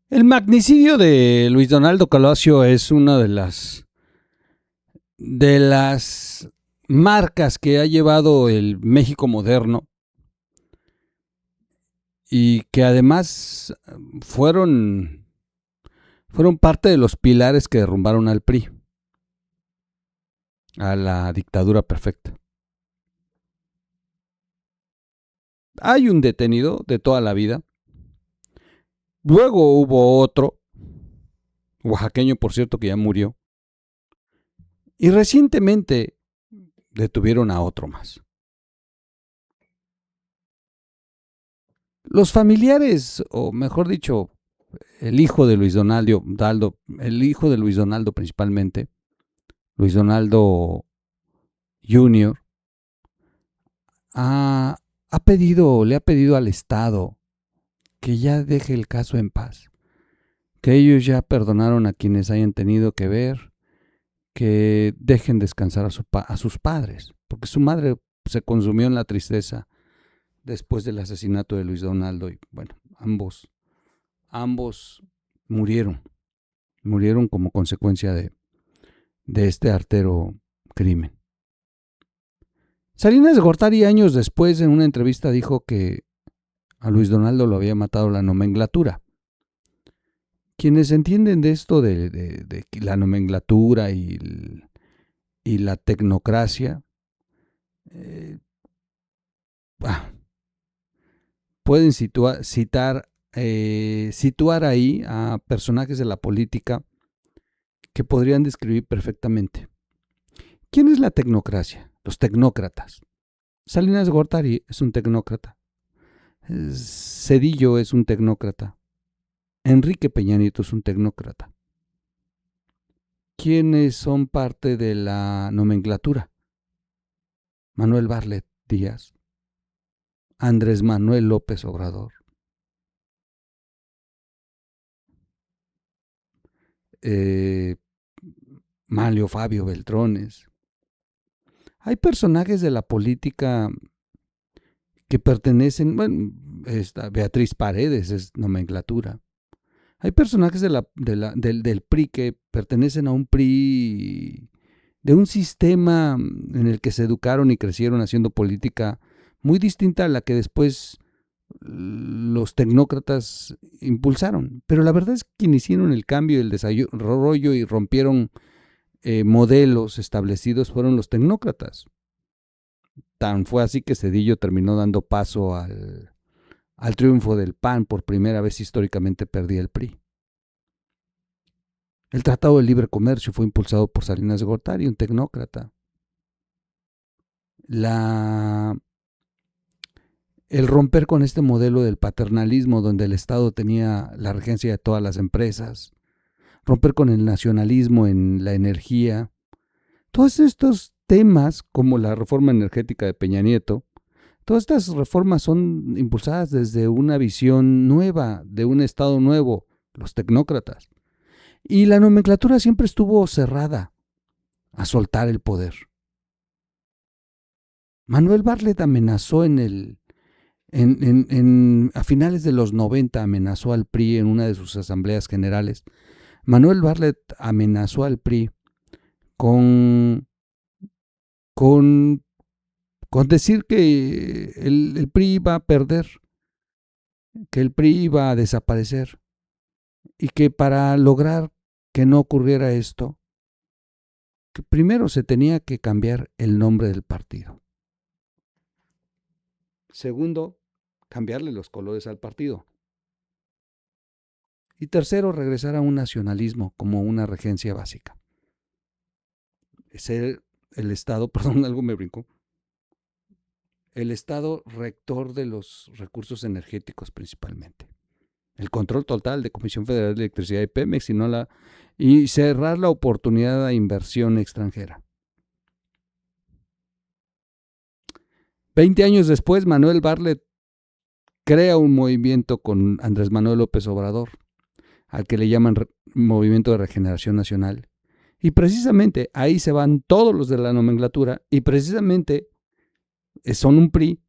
El magnicidio de Luis Donaldo Colosio es una de las marcas que ha llevado el México moderno y que además fueron, fueron parte de los pilares que derrumbaron al PRI, a la dictadura perfecta. Hay un detenido de toda la vida. Luego hubo otro, oaxaqueño por cierto, que ya murió. Y recientemente detuvieron a otro más. Los familiares, o mejor dicho, el hijo de Luis Donaldo, el hijo de Luis Donaldo principalmente, Luis Donaldo Jr., le ha pedido al Estado que ya deje el caso en paz, que ellos ya perdonaron a quienes hayan tenido que ver, que dejen descansar a sus padres, porque su madre se consumió en la tristeza después del asesinato de Luis Donaldo y bueno, ambos murieron, murieron como consecuencia de este artero crimen. Salinas de Gortari años después en una entrevista dijo que a Luis Donaldo lo había matado la nomenclatura. Quienes entienden de esto de la nomenclatura y la tecnocracia, eh, pueden situar ahí a personajes de la política que podrían describir perfectamente. ¿Quién es la tecnocracia? Los tecnócratas. Salinas de Gortari es un tecnócrata. Zedillo es un tecnócrata. Enrique Peña Nieto es un tecnócrata. ¿Quiénes son parte de la nomenclatura? Manuel Barlet Díaz, Andrés Manuel López Obrador, eh, Manlio Fabio Beltrones. Hay personajes de la política que pertenecen, bueno, Beatriz Paredes es nomenclatura. Hay personajes del PRI que pertenecen a un PRI, de un sistema en el que se educaron y crecieron haciendo política muy distinta a la que después los tecnócratas impulsaron. Pero la verdad es que quienes hicieron el cambio, el desarrollo y rompieron modelos establecidos fueron los tecnócratas. Tan fue así que Zedillo terminó dando paso al triunfo del PAN. Por primera vez históricamente perdía el PRI. El Tratado de Libre Comercio fue impulsado por Salinas de Gortari, un tecnócrata. El romper con este modelo del paternalismo donde el Estado tenía la regencia de todas las empresas, romper con el nacionalismo en la energía, todos estos temas como la reforma energética de Peña Nieto, todas estas reformas son impulsadas desde una visión nueva, de un Estado nuevo, los tecnócratas. Y la nomenclatura siempre estuvo cerrada a soltar el poder. Manuel Bartlett amenazó a finales de los 90 amenazó al PRI en una de sus asambleas generales. Manuel Bartlett amenazó al PRI con, con, con decir que el PRI iba a perder, que el PRI iba a desaparecer y que para lograr que no ocurriera esto, que primero se tenía que cambiar el nombre del partido. Segundo, cambiarle los colores al partido. Y tercero, regresar a un nacionalismo como una regencia básica. Ser el Estado, perdón, algo me brincó, el Estado rector de los recursos energéticos principalmente. El control total de Comisión Federal de Electricidad y Pemex y cerrar la oportunidad de inversión extranjera. 20 años después, Manuel Bartlett crea un movimiento con Andrés Manuel López Obrador, al que le llaman Movimiento de Regeneración Nacional. Y precisamente ahí se van todos los de la nomenclatura y precisamente son un PRI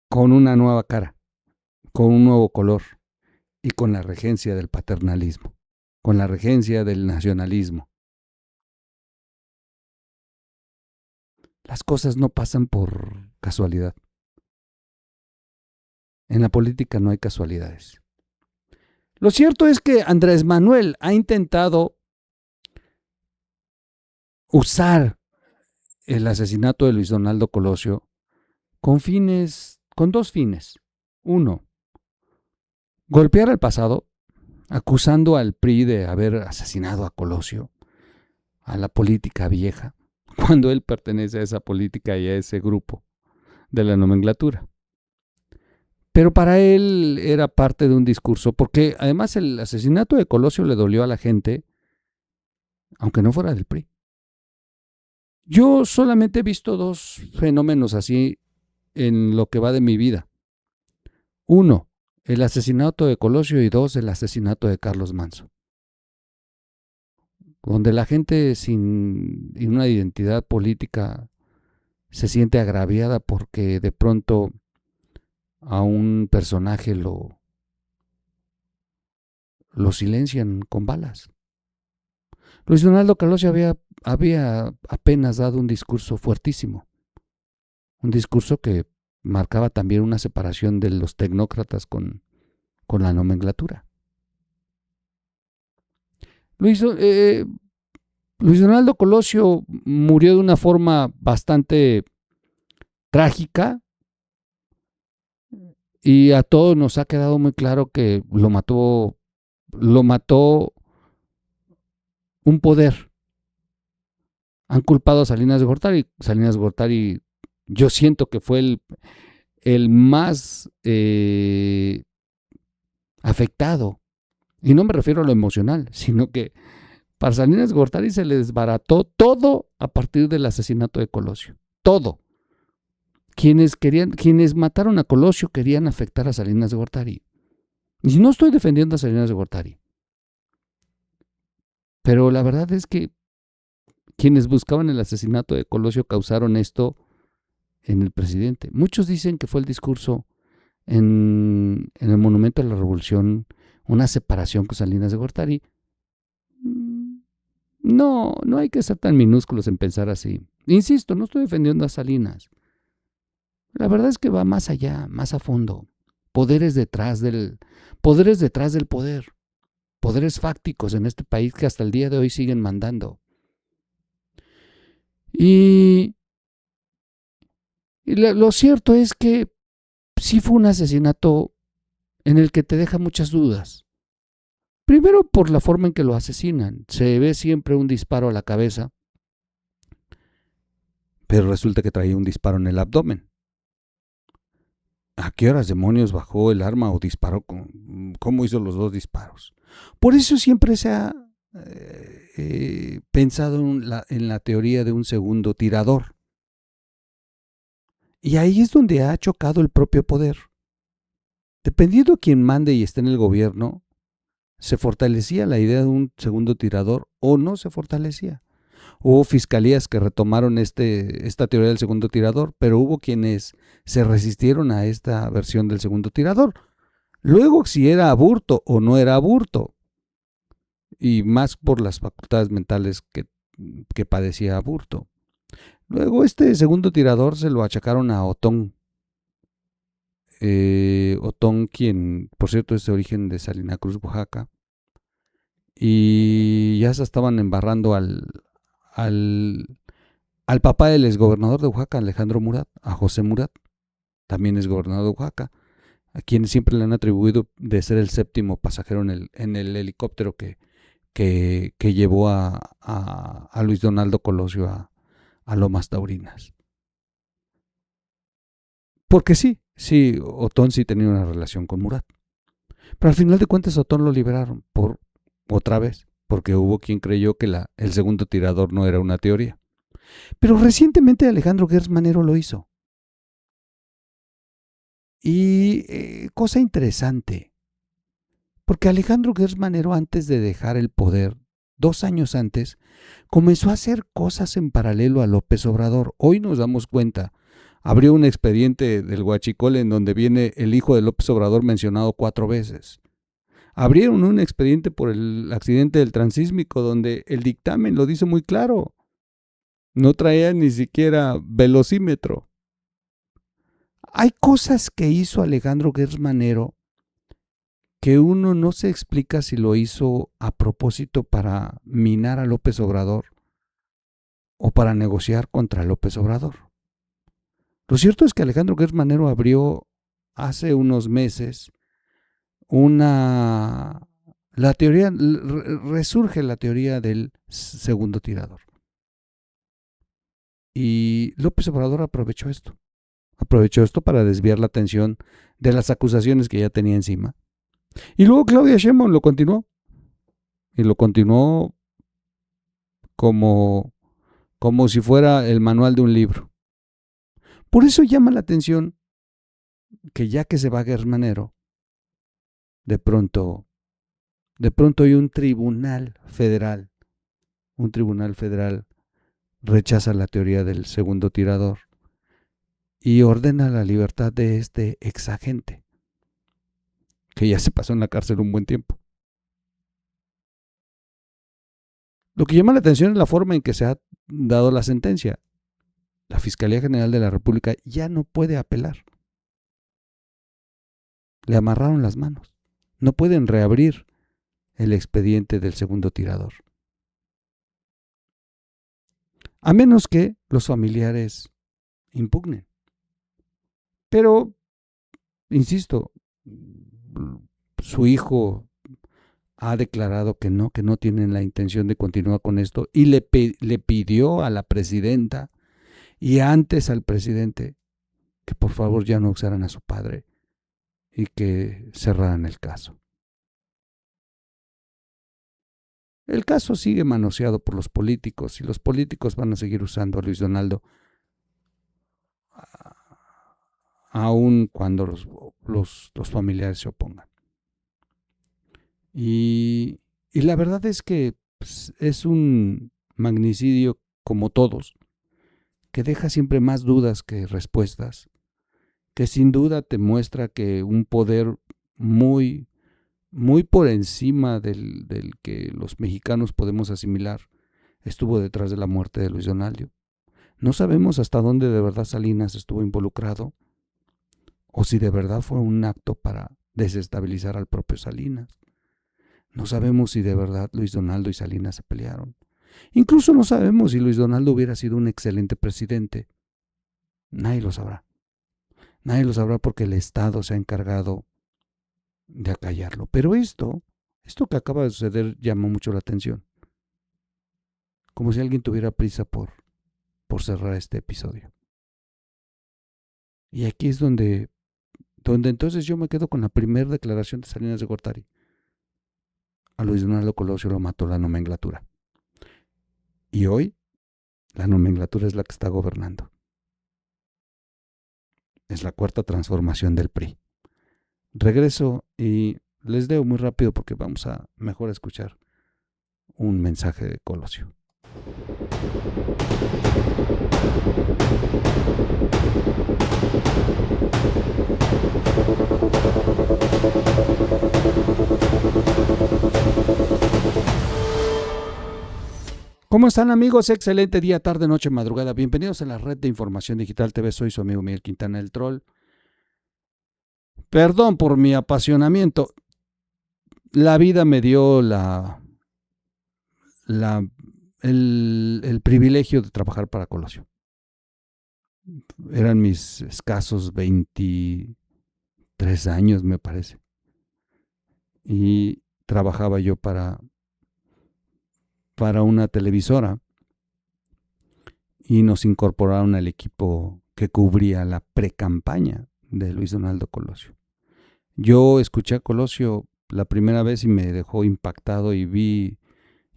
con una nueva cara, con un nuevo color y con la regencia del paternalismo, con la regencia del nacionalismo. Las cosas no pasan por casualidad. En la política no hay casualidades. Lo cierto es que Andrés Manuel ha intentado usar el asesinato de Luis Donaldo Colosio con dos fines. Uno, golpear al pasado, acusando al PRI de haber asesinado a Colosio, a la política vieja, cuando él pertenece a esa política y a ese grupo de la nomenclatura. Pero para él era parte de un discurso, porque además el asesinato de Colosio le dolió a la gente, aunque no fuera del PRI. Yo solamente he visto dos fenómenos así en lo que va de mi vida. Uno, el asesinato de Colosio, y dos, el asesinato de Carlos Manzo. Donde la gente sin una identidad política se siente agraviada porque de pronto a un personaje lo silencian con balas. Luis Donaldo Colosio había apenas dado un discurso fuertísimo, un discurso que marcaba también una separación de los tecnócratas con la nomenclatura. Luis Donaldo Colosio murió de una forma bastante trágica y a todos nos ha quedado muy claro que lo mató un poder. Han culpado a Salinas de Gortari. Salinas de Gortari, yo siento que fue el más afectado. Y no me refiero a lo emocional, sino que para Salinas de Gortari se le desbarató todo a partir del asesinato de Colosio. Todo. Quienes mataron a Colosio querían afectar a Salinas de Gortari. Y no estoy defendiendo a Salinas de Gortari. Pero la verdad es que quienes buscaban el asesinato de Colosio causaron esto en el presidente. Muchos dicen que fue el discurso en el Monumento a la Revolución, una separación con Salinas de Gortari. No hay que ser tan minúsculos en pensar así. Insisto, no estoy defendiendo a Salinas. La verdad es que va más allá, más a fondo. Poderes detrás del poder. Poderes fácticos en este país que hasta el día de hoy siguen mandando. Y lo cierto es que sí fue un asesinato en el que te deja muchas dudas. Primero por la forma en que lo asesinan. Se ve siempre un disparo a la cabeza, pero resulta que traía un disparo en el abdomen. ¿A qué horas demonios bajó el arma o disparó? ¿Cómo hizo los dos disparos? Por eso siempre se ha pensado en la teoría de un segundo tirador. Y ahí es donde ha chocado el propio poder. Dependiendo de quién mande y esté en el gobierno, se fortalecía la idea de un segundo tirador o no se fortalecía. Hubo fiscalías que retomaron esta teoría del segundo tirador, pero hubo quienes se resistieron a esta versión del segundo tirador. Luego, si era aburto o no era aburto, y más por las facultades mentales que padecía aburto. Luego, este segundo tirador se lo achacaron a Otón. Otón, quien, por cierto, es de origen de Salina Cruz, Oaxaca. Y ya se estaban embarrando al papá del exgobernador de Oaxaca, Alejandro Murat, a José Murat, también es gobernador de Oaxaca, a quien siempre le han atribuido de ser el séptimo pasajero en el helicóptero que llevó a Luis Donaldo Colosio a Lomas Taurinas. Porque sí, Otón sí tenía una relación con Murat. Pero al final de cuentas Otón lo liberaron otra vez, porque hubo quien creyó que el segundo tirador no era una teoría. Pero recientemente Alejandro Gertz Manero lo hizo. Y cosa interesante, porque Alejandro Gertz Manero, antes de dejar el poder, 2 años antes, comenzó a hacer cosas en paralelo a López Obrador. Hoy nos damos cuenta. Abrió un expediente del Huachicol en donde viene el hijo de López Obrador mencionado 4 veces. Abrieron un expediente por el accidente del transísmico donde el dictamen lo dice muy claro. No traía ni siquiera velocímetro. Hay cosas que hizo Alejandro Gertz Manero que uno no se explica si lo hizo a propósito para minar a López Obrador o para negociar contra López Obrador. Lo cierto es que Alejandro Gertz Manero abrió hace unos meses resurge la teoría del segundo tirador. Y López Obrador aprovechó esto. Aprovechó esto para desviar la atención de las acusaciones que ya tenía encima. Y luego Claudia Sheinbaum lo continuó. Y lo continuó como si fuera el manual de un libro. Por eso llama la atención que ya que se va Gertz Manero, de pronto hay un tribunal federal rechaza la teoría del segundo tirador y ordena la libertad de este exagente, que ya se pasó en la cárcel un buen tiempo. Lo que llama la atención es la forma en que se ha dado la sentencia. La Fiscalía General de la República ya no puede apelar. Le amarraron las manos. No pueden reabrir el expediente del segundo tirador. A menos que los familiares impugnen. Pero, insisto, su hijo ha declarado que no tienen la intención de continuar con esto y le pidió a la presidenta y antes al presidente que por favor ya no usaran a su padre y que cerraran el caso. El caso sigue manoseado por los políticos y los políticos van a seguir usando a Luis Donaldo aun cuando los familiares se opongan. Y la verdad es que pues, es un magnicidio como todos, que deja siempre más dudas que respuestas, que sin duda te muestra que un poder muy, muy por encima del que los mexicanos podemos asimilar estuvo detrás de la muerte de Luis Donaldo. No sabemos hasta dónde de verdad Salinas estuvo involucrado o si de verdad fue un acto para desestabilizar al propio Salinas. No sabemos si de verdad Luis Donaldo y Salinas se pelearon. Incluso no sabemos si Luis Donaldo hubiera sido un excelente presidente. Nadie lo sabrá. Nadie lo sabrá porque el Estado se ha encargado de acallarlo. Pero esto que acaba de suceder llamó mucho la atención. Como si alguien tuviera prisa por cerrar este episodio. Y aquí es donde entonces yo me quedo con la primera declaración de Salinas de Gortari. A Luis Donaldo Colosio lo mató la nomenclatura. Y hoy la nomenclatura es la que está gobernando. Es la cuarta transformación del PRI. Regreso y les leo muy rápido porque vamos a mejor escuchar un mensaje de Colosio. ¿Cómo están, amigos? Excelente día, tarde, noche, madrugada. Bienvenidos a la red de información digital TV. Soy su amigo Miguel Quintana, el Troll. Perdón por mi apasionamiento. La vida me dio el privilegio de trabajar para Colosio. Eran mis escasos 23 años, me parece. Y trabajaba yo para una televisora y nos incorporaron al equipo que cubría la pre-campaña de Luis Donaldo Colosio. Yo escuché a Colosio la primera vez y me dejó impactado y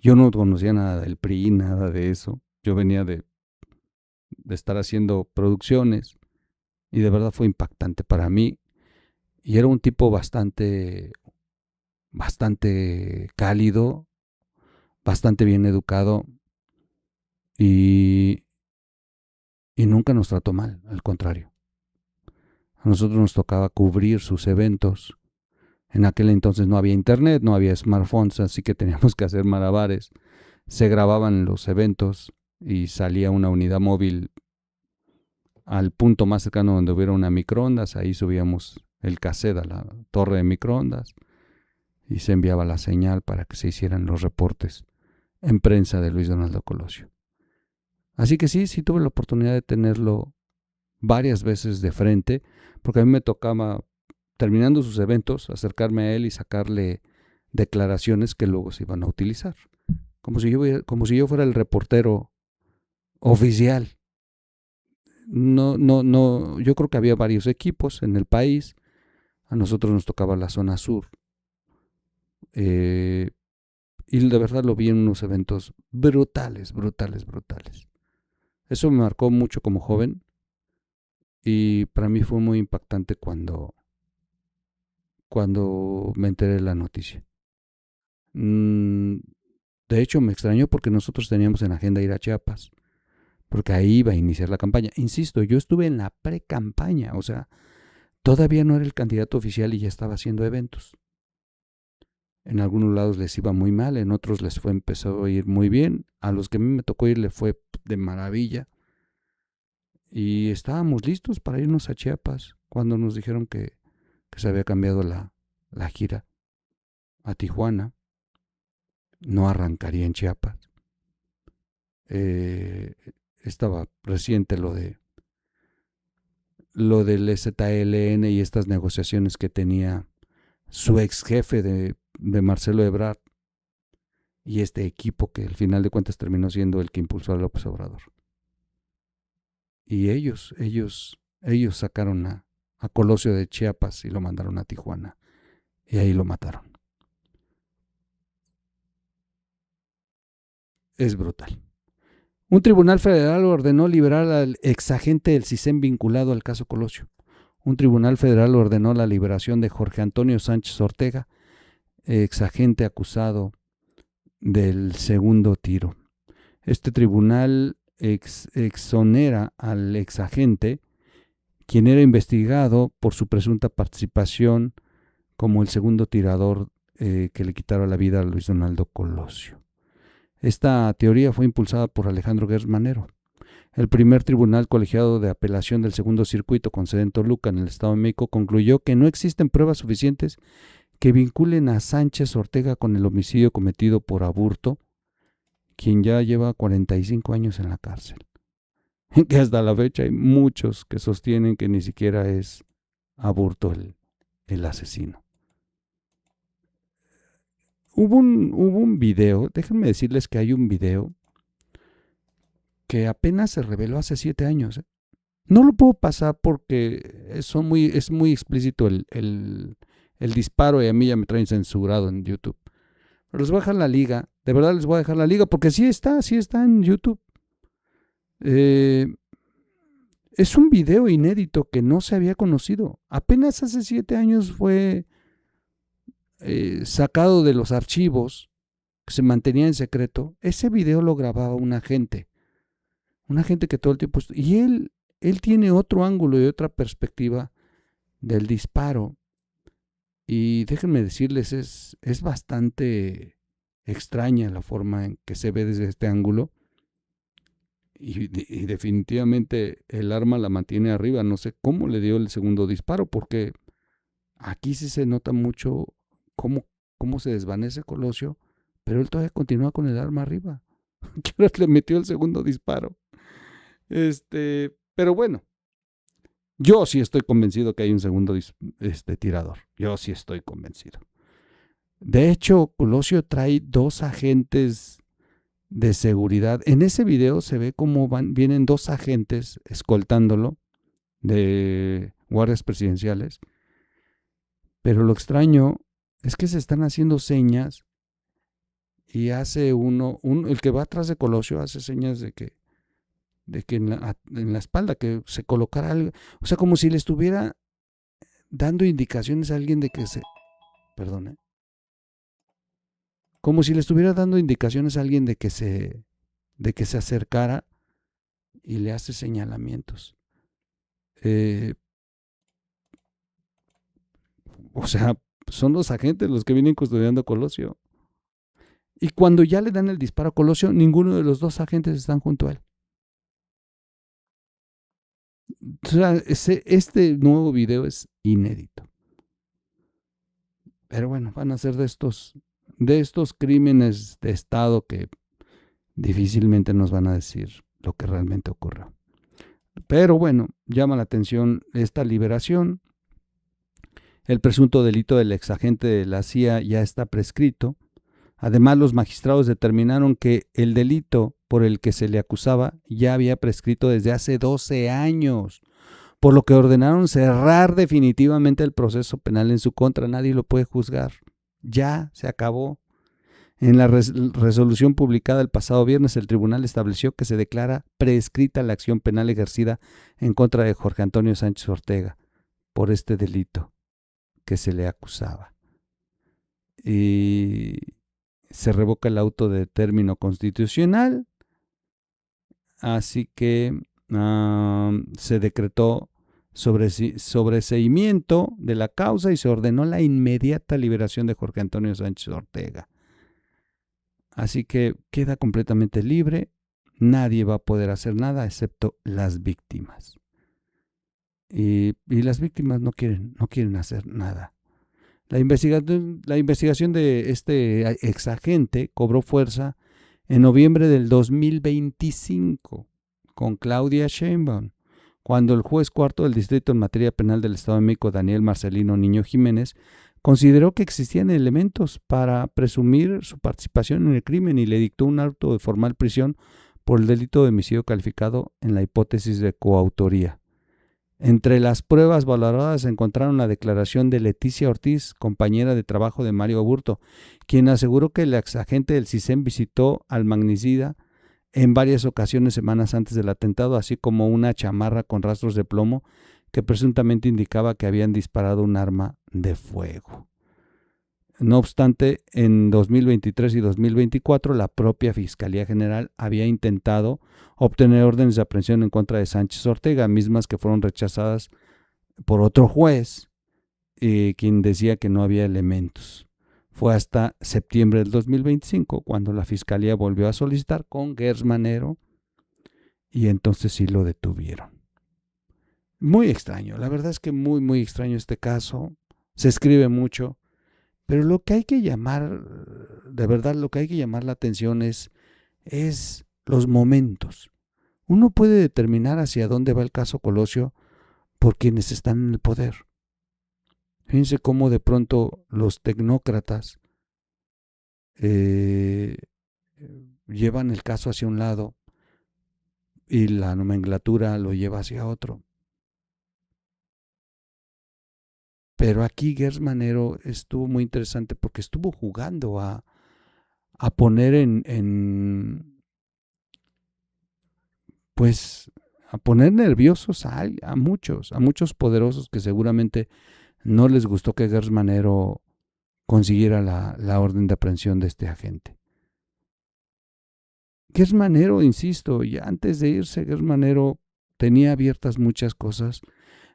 yo no conocía nada del PRI, nada de eso. Yo venía de estar haciendo producciones y de verdad fue impactante para mí. Y era un tipo bastante cálido, bastante bien educado y nunca nos trató mal, al contrario. A nosotros nos tocaba cubrir sus eventos En aquel entonces no había internet, no había smartphones, así que teníamos que hacer malabares. Se grababan los eventos y salía una unidad móvil al punto más cercano donde hubiera una microondas. Ahí subíamos el cassette a la torre de microondas y se enviaba la señal para que se hicieran los reportes en prensa de Luis Donaldo Colosio. Así que sí tuve la oportunidad de tenerlo varias veces de frente, porque a mí me tocaba, terminando sus eventos, acercarme a él y sacarle declaraciones que luego se iban a utilizar. Como si yo fuera el reportero oficial. No, yo creo que había varios equipos en el país. A nosotros nos tocaba la zona sur. Y de verdad lo vi en unos eventos brutales. Eso me marcó mucho como joven y para mí fue muy impactante cuando me enteré de la noticia. De hecho, me extrañó porque nosotros teníamos en agenda ir a Chiapas, porque ahí iba a iniciar la campaña. Insisto, yo estuve en la pre-campaña, o sea, todavía no era el candidato oficial y ya estaba haciendo eventos. En algunos lados les iba muy mal, en otros empezó a ir muy bien. A los que a mí me tocó ir le fue de maravilla. Y estábamos listos para irnos a Chiapas cuando nos dijeron que se había cambiado la gira a Tijuana. No arrancaría en Chiapas. Estaba reciente lo del ZLN y estas negociaciones que tenía su ex jefe de Marcelo Ebrard y este equipo que al final de cuentas terminó siendo el que impulsó a López Obrador. Y ellos sacaron a Colosio de Chiapas y lo mandaron a Tijuana y ahí lo mataron. Es brutal. Un tribunal federal ordenó liberar al exagente del CISEN vinculado al caso Colosio. Un tribunal federal ordenó la liberación de Jorge Antonio Sánchez Ortega, exagente acusado del segundo tiro. Este tribunal exonera al exagente, quien era investigado por su presunta participación como el segundo tirador que le quitara la vida a Luis Donaldo Colosio. Esta teoría fue impulsada por Alejandro Gertz Manero. El primer tribunal colegiado de apelación del segundo circuito con sede en Toluca, en el Estado de México, concluyó que no existen pruebas suficientes que vinculen a Sánchez Ortega con el homicidio cometido por Aburto, quien ya lleva 45 años en la cárcel. Que hasta la fecha hay muchos que sostienen que ni siquiera es Aburto el asesino. Hubo un video, déjenme decirles que hay un video que apenas se reveló hace 7 años. No lo puedo pasar porque es muy explícito el disparo y a mí ya me traen censurado en YouTube. Pero les voy a dejar la liga, de verdad les voy a dejar la liga porque sí está en YouTube. Es un video inédito que no se había conocido. Apenas hace 7 años fue sacado de los archivos que se mantenía en secreto. Ese video lo grababa un agente que todo el tiempo... Y él tiene otro ángulo y otra perspectiva del disparo. Y déjenme decirles, es bastante extraña la forma en que se ve desde este ángulo. Y definitivamente el arma la mantiene arriba. No sé cómo le dio el segundo disparo, porque aquí sí se nota mucho cómo se desvanece Colosio, pero él todavía continúa con el arma arriba. ¿Qué hora le metió el segundo disparo? Pero bueno, yo sí estoy convencido que hay un segundo tirador. Yo sí estoy convencido. De hecho, Colosio trae 2 agentes de seguridad. En ese video se ve cómo vienen 2 agentes escoltándolo de guardias presidenciales. Pero lo extraño es que se están haciendo señas y hace el que va atrás de Colosio hace señas de que en la espalda que se colocara algo. O sea, como si le estuviera dando indicaciones a alguien de que perdone. Como si le estuviera dando indicaciones a alguien de que se acercara y le hace señalamientos. O sea, son los agentes los que vienen custodiando a Colosio. Y cuando ya le dan el disparo a Colosio, ninguno de los dos agentes están junto a él. O sea, este nuevo video es inédito. Pero bueno, van a ser de estos crímenes de Estado que difícilmente nos van a decir lo que realmente ocurrió. Pero bueno, llama la atención esta liberación. El presunto delito del exagente de la CIA ya está prescrito. Además, los magistrados determinaron que el delito por el que se le acusaba ya había prescrito desde hace 12 años, por lo que ordenaron cerrar definitivamente el proceso penal en su contra. Nadie lo puede juzgar. Ya se acabó. En la resolución publicada el pasado viernes, el tribunal estableció que se declara prescrita la acción penal ejercida en contra de Jorge Antonio Sánchez Ortega por este delito que se le acusaba. Y se revoca el auto de término constitucional, así que se decretó sobreseimiento de la causa y se ordenó la inmediata liberación de Jorge Antonio Sánchez Ortega. Así que queda completamente libre, nadie va a poder hacer nada excepto las víctimas. Y las víctimas no quieren hacer nada. La investigación de este exagente cobró fuerza en noviembre del 2025 con Claudia Sheinbaum, cuando el juez cuarto del Distrito en Materia Penal del Estado de México, Daniel Marcelino Niño Jiménez, consideró que existían elementos para presumir su participación en el crimen y le dictó un auto de formal prisión por el delito de homicidio calificado en la hipótesis de coautoría. Entre las pruebas valoradas se encontraron la declaración de Leticia Ortiz, compañera de trabajo de Mario Aburto, quien aseguró que el exagente del CISEN visitó al magnicida en varias ocasiones semanas antes del atentado, así como una chamarra con rastros de plomo que presuntamente indicaba que habían disparado un arma de fuego. No obstante, en 2023 y 2024 la propia Fiscalía General había intentado obtener órdenes de aprehensión en contra de Sánchez Ortega, mismas que fueron rechazadas por otro juez, quien decía que no había elementos. Fue hasta septiembre del 2025 cuando la Fiscalía volvió a solicitar con Gers Manero y entonces sí lo detuvieron. Muy extraño, la verdad es que muy extraño este caso. Se escribe mucho. Pero lo que hay que llamar, de verdad, lo que hay que llamar la atención es los momentos. Uno puede determinar hacia dónde va el caso Colosio por quienes están en el poder. Fíjense cómo de pronto los tecnócratas llevan el caso hacia un lado y la nomenclatura lo lleva hacia otro. Pero aquí Gers Manero estuvo muy interesante porque estuvo jugando a poner pues a poner nerviosos a muchos poderosos que seguramente no les gustó que Gers Manero consiguiera la orden de aprehensión de este agente. Gers Manero, insisto, ya antes de irse, Gers Manero tenía abiertas muchas cosas.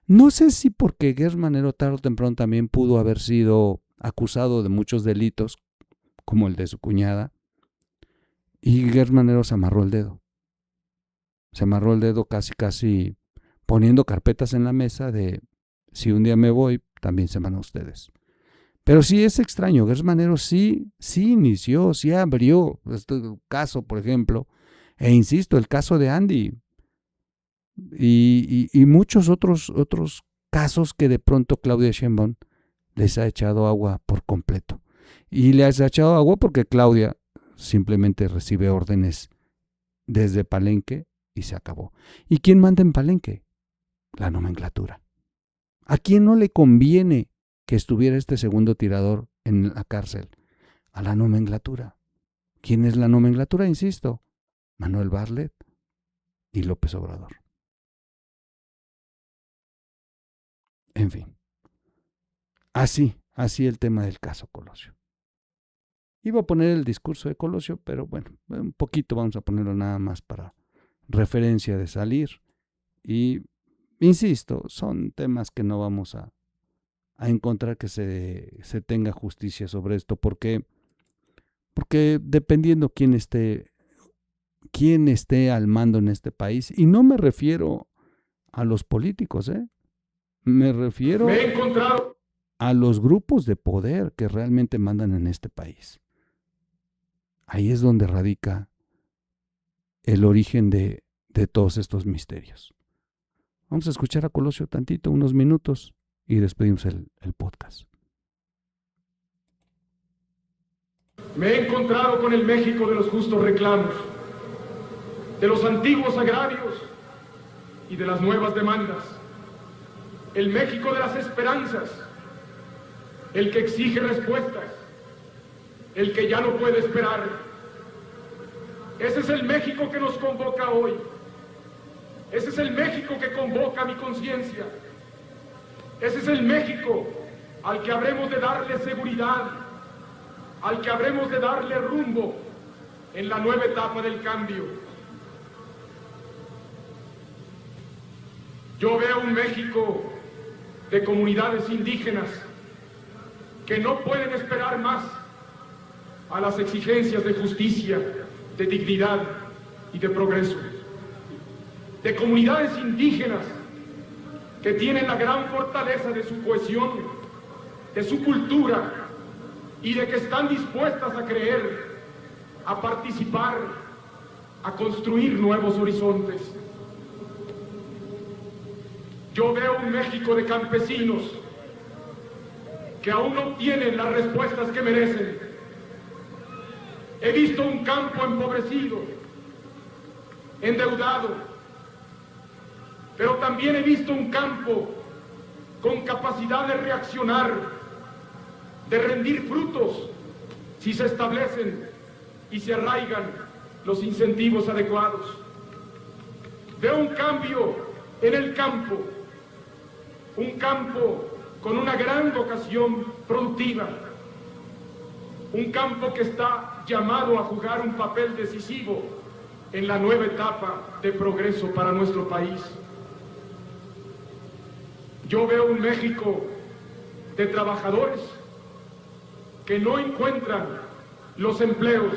No sé si porque Gers Manero tarde o temprano también pudo haber sido acusado de muchos delitos, como el de su cuñada, y Gers Manero se amarró el dedo. Se amarró el dedo casi poniendo carpetas en la mesa de si un día me voy, también se van a ustedes. Pero sí es extraño, Gers Manero sí inició, sí abrió este caso, por ejemplo, e insisto, el caso de Andy y muchos otros casos que de pronto Claudia Sheinbaum les ha echado agua por completo. Y les ha echado agua porque Claudia simplemente recibe órdenes desde Palenque y se acabó. ¿Y quién manda en Palenque? La nomenclatura. ¿A quién no le conviene que estuviera este segundo tirador en la cárcel? A la nomenclatura. ¿Quién es la nomenclatura? Insisto, Manuel Bartlett y López Obrador. En fin, así el tema del caso Colosio. Iba a poner el discurso de Colosio, pero bueno, un poquito vamos a ponerlo nada más para referencia de salir. Y insisto, son temas que no vamos a a encontrar que se tenga justicia sobre esto, porque dependiendo quién esté al mando en este país, y no me refiero a los políticos, me refiero a los grupos de poder que realmente mandan en este país. Ahí es donde radica el origen de todos estos misterios. Vamos a escuchar a Colosio tantito, unos minutos, y despedimos el podcast. Me he encontrado con el México de los justos reclamos, de los antiguos agravios y de las nuevas demandas. El México de las esperanzas, el que exige respuestas, el que ya no puede esperar. Ese es el México que nos convoca hoy. Ese es el México que convoca mi conciencia. Ese es el México al que habremos de darle seguridad, al que habremos de darle rumbo en la nueva etapa del cambio. Yo veo un México de comunidades indígenas que no pueden esperar más a las exigencias de justicia, de dignidad y de progreso. De comunidades indígenas que tienen la gran fortaleza de su cohesión, de su cultura, y de que están dispuestas a creer, a participar, a construir nuevos horizontes. Yo veo un México de campesinos que aún no tienen las respuestas que merecen. He visto un campo empobrecido, endeudado, pero también he visto un campo con capacidad de reaccionar, de rendir frutos si se establecen y se arraigan los incentivos adecuados. Veo un cambio en el campo, un campo con una gran vocación productiva, un campo que está llamado a jugar un papel decisivo en la nueva etapa de progreso para nuestro país. Yo veo un México de trabajadores que no encuentran los empleos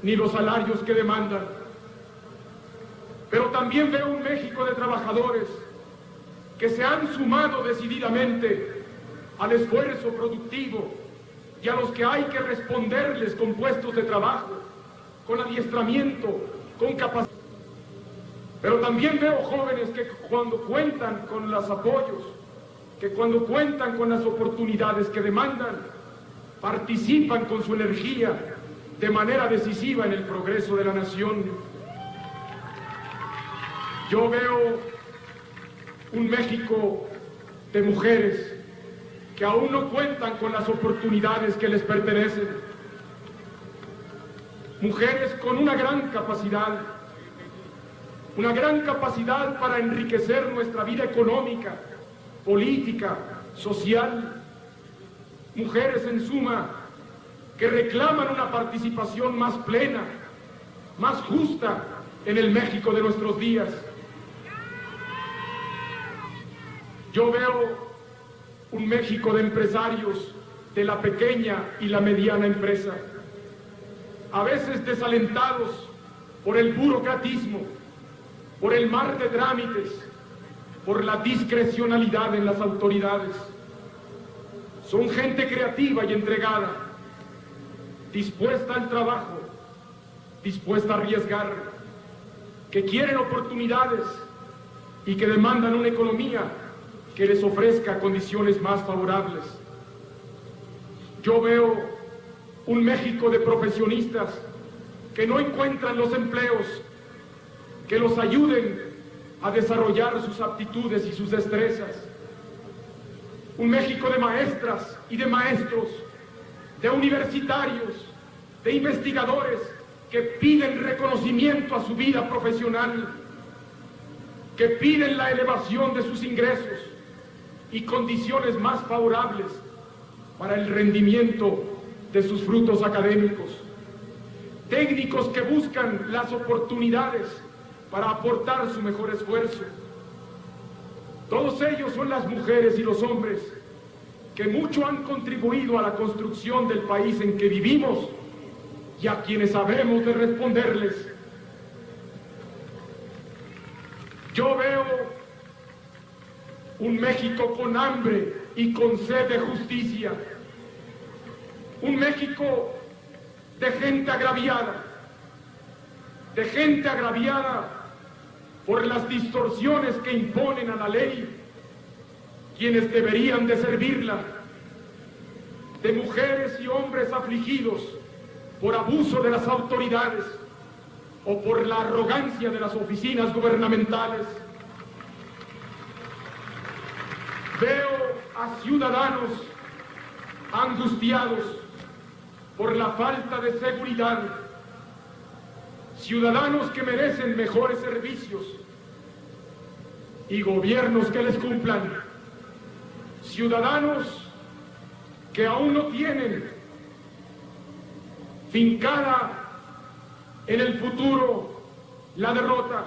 ni los salarios que demandan. Pero también veo un México de trabajadores que se han sumado decididamente al esfuerzo productivo y a los que hay que responderles con puestos de trabajo, con adiestramiento, con capacidad. Pero también veo jóvenes que cuando cuentan con los apoyos, que cuando cuentan con las oportunidades que demandan, participan con su energía de manera decisiva en el progreso de la nación. Yo veo un México de mujeres que aún no cuentan con las oportunidades que les pertenecen. Mujeres con una gran capacidad para enriquecer nuestra vida económica, política, social. Mujeres, en suma, que reclaman una participación más plena, más justa en el México de nuestros días. Yo veo un México de empresarios de la pequeña y la mediana empresa, a veces desalentados por el burocratismo, por el mar de trámites, por la discrecionalidad en las autoridades. Son gente creativa y entregada, dispuesta al trabajo, dispuesta a arriesgar, que quieren oportunidades y que demandan una economía que les ofrezca condiciones más favorables. Yo veo un México de profesionistas que no encuentran los empleos que los ayuden a desarrollar sus aptitudes y sus destrezas. Un México de maestras y de maestros, de universitarios, de investigadores que piden reconocimiento a su vida profesional, que piden la elevación de sus ingresos y condiciones más favorables para el rendimiento de sus frutos académicos. Técnicos que buscan las oportunidades para aportar su mejor esfuerzo. Todos ellos son las mujeres y los hombres que mucho han contribuido a la construcción del país en que vivimos y a quienes sabemos de responderles. Yo veo un México con hambre y con sed de justicia, un México de gente agraviada por las distorsiones que imponen a la ley quienes deberían de servirla, de mujeres y hombres afligidos por abuso de las autoridades o por la arrogancia de las oficinas gubernamentales. Veo a ciudadanos angustiados por la falta de seguridad, ciudadanos que merecen mejores servicios y gobiernos que les cumplan, ciudadanos que aún no tienen fincada en el futuro la derrota.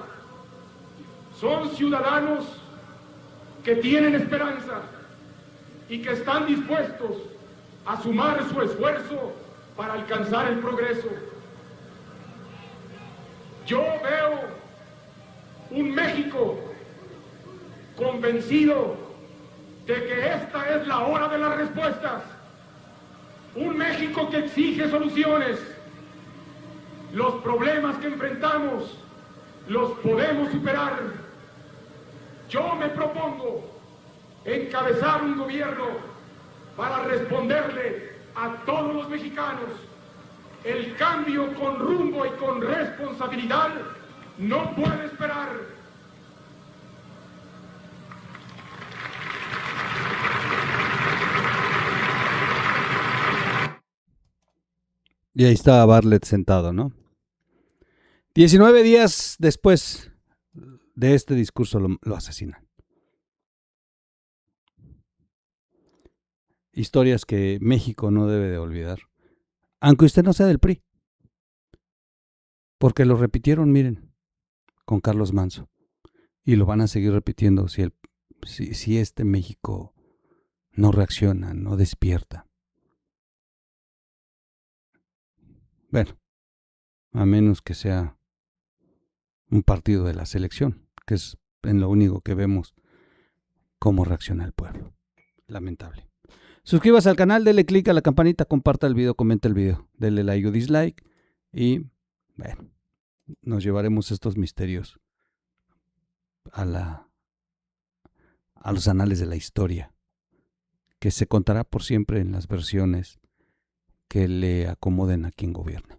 Son ciudadanos que tienen esperanza y que están dispuestos a sumar su esfuerzo para alcanzar el progreso. Yo veo un México convencido de que esta es la hora de las respuestas, un México que exige soluciones. Los problemas que enfrentamos los podemos superar. Yo me propongo encabezar un gobierno para responderle a todos los mexicanos. El cambio con rumbo y con responsabilidad no puede esperar. Y ahí estaba Bartlett sentado, ¿no? 19 días después de este discurso lo asesinan. Historias que México no debe de olvidar. Aunque usted no sea del PRI. Porque lo repitieron, miren, con Carlos Manso. Y lo van a seguir repitiendo si este México no reacciona, no despierta. Bueno, a menos que sea un partido de la selección, que es en lo único que vemos cómo reacciona el pueblo. Lamentable. Suscríbase al canal, dele click a la campanita, comparta el video, comenta el video, dele like o dislike y bueno, nos llevaremos estos misterios a los anales de la historia, que se contará por siempre en las versiones que le acomoden a quien gobierna.